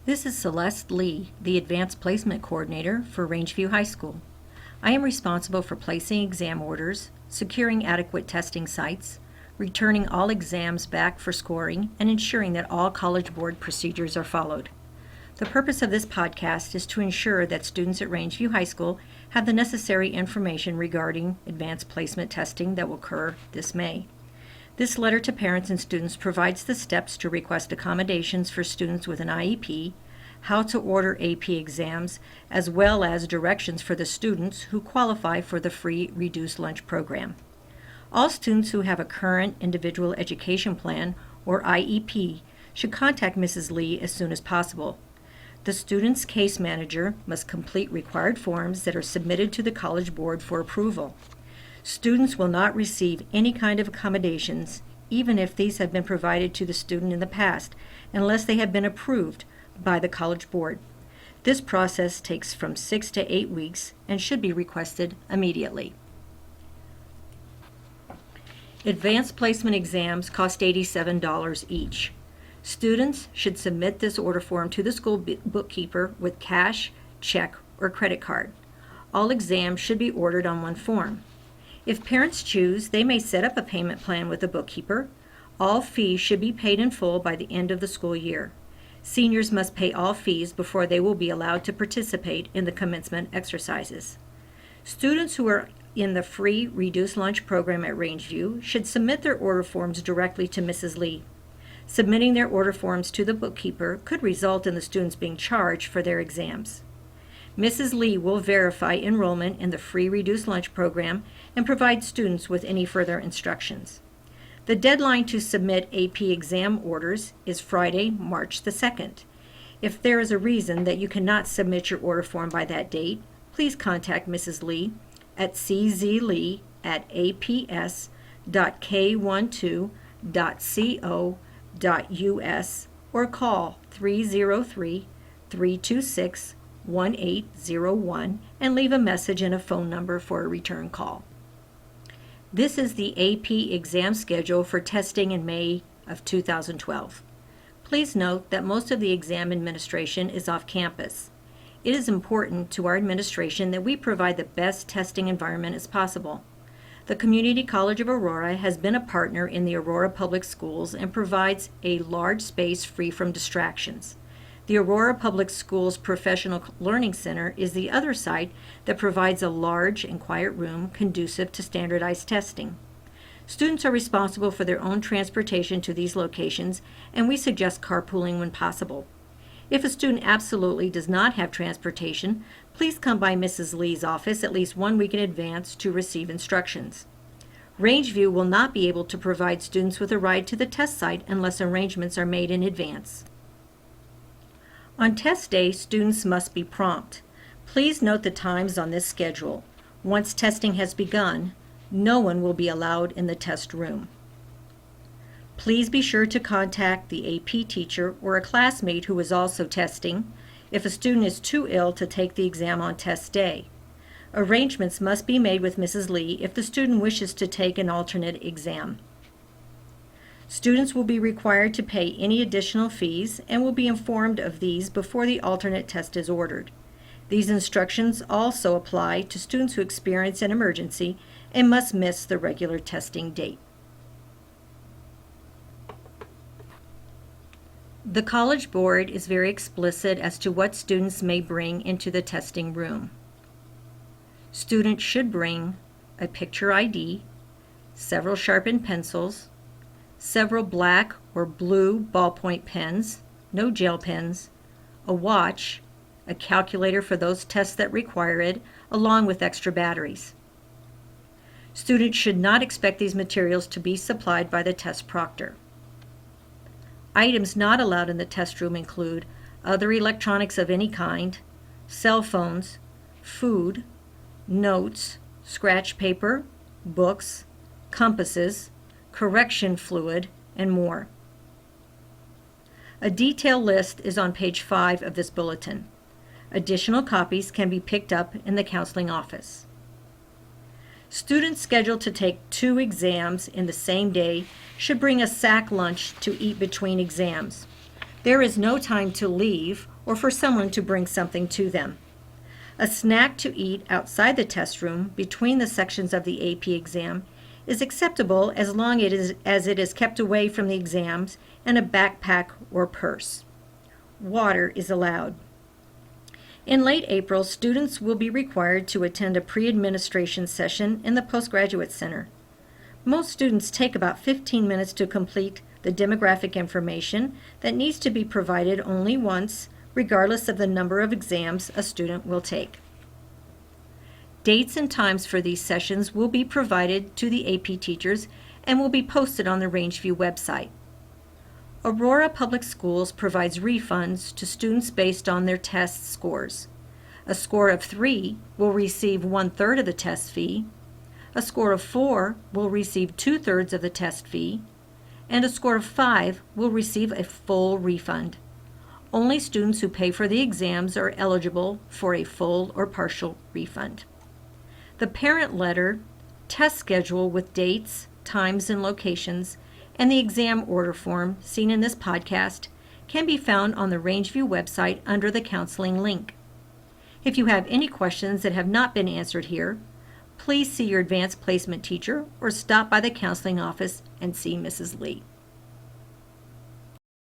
This is Celeste Lee, the Advanced Placement Coordinator for Rangeview High School. I am responsible for placing exam orders, securing adequate testing sites, returning all exams back for scoring, and ensuring that all College Board procedures are followed. The purpose of this podcast is to ensure that students at Rangeview High School have the necessary information regarding advanced placement testing that will occur this May. This letter to parents and students provides the steps to request accommodations for students with an IEP, how to order AP exams, as well as directions for the students who qualify for the free reduced lunch program. All students who have a current individual education plan, or IEP, should contact Mrs. Lee as soon as possible. The student's case manager must complete required forms that are submitted to the College Board for approval. Students will not receive any kind of accommodations, even if these have been provided to the student in the past, unless they have been approved by the College Board. This process takes from 6 to 8 weeks and should be requested immediately. Advanced placement exams cost $87 each. Students should submit this order form to the school bookkeeper with cash, check, or credit card. All exams should be ordered on one form. If parents choose, they may set up a payment plan with the bookkeeper. All fees should be paid in full by the end of the school year. Seniors must pay all fees before they will be allowed to participate in the commencement exercises. Students who are in the free reduced lunch program at Rangeview should submit their order forms directly to Mrs. Lee. Submitting their order forms to the bookkeeper could result in the students being charged for their exams. Mrs. Lee will verify enrollment in the free reduced lunch program and provide students with any further instructions. The deadline to submit AP exam orders is Friday, March the 2nd. If there is a reason that you cannot submit your order form by that date, please contact Mrs. Lee at czlee@aps.k12.co.us or call 303-326-1801 and leave a message and a phone number for a return call. This is the AP exam schedule for testing in May of 2012. Please note that most of the exam administration is off campus. It is important to our administration that we provide the best testing environment as possible. The Community College of Aurora has been a partner in the Aurora Public Schools and provides a large space free from distractions. The Aurora Public Schools Professional Learning Center is the other site that provides a large and quiet room conducive to standardized testing. Students are responsible for their own transportation to these locations, and we suggest carpooling when possible. If a student absolutely does not have transportation, please come by Mrs. Lee's office at least 1 week in advance to receive instructions. Rangeview will not be able to provide students with a ride to the test site unless arrangements are made in advance. On test day, students must be prompt. Please note the times on this schedule. Once testing has begun, no one will be allowed in the test room. Please be sure to contact the AP teacher or a classmate who is also testing if a student is too ill to take the exam on test day. Arrangements must be made with Mrs. Lee if the student wishes to take an alternate exam. Students will be required to pay any additional fees and will be informed of these before the alternate test is ordered. These instructions also apply to students who experience an emergency and must miss the regular testing date. The College Board is very explicit as to what students may bring into the testing room. Students should bring a picture ID, several sharpened pencils, several black or blue ballpoint pens, no gel pens, a watch, a calculator for those tests that require it, along with extra batteries. Students should not expect these materials to be supplied by the test proctor. Items not allowed in the test room include other electronics of any kind, cell phones, food, notes, scratch paper, books, compasses, correction fluid, and more. A detailed list is on page 5 of this bulletin. Additional copies can be picked up in the counseling office. Students scheduled to take 2 exams in the same day should bring a sack lunch to eat between exams. There is no time to leave or for someone to bring something to them. A snack to eat outside the test room between the sections of the AP exam is acceptable as long as it is kept away from the exams and a backpack or purse. Water is allowed. In late April, students will be required to attend a pre-administration session in the Postgraduate Center. Most students take about 15 minutes to complete the demographic information that needs to be provided only once, regardless of the number of exams a student will take. Dates and times for these sessions will be provided to the AP teachers and will be posted on the Rangeview website. Aurora Public Schools provides refunds to students based on their test scores. A score of 3 will receive 1/3 of the test fee, a score of 4 will receive 2/3 of the test fee, and a score of 5 will receive a full refund. Only students who pay for the exams are eligible for a full or partial refund. The parent letter, test schedule with dates, times, and locations, and the exam order form seen in this podcast can be found on the Rangeview website under the counseling link. If you have any questions that have not been answered here, please see your advanced placement teacher or stop by the counseling office and see Mrs. Lee.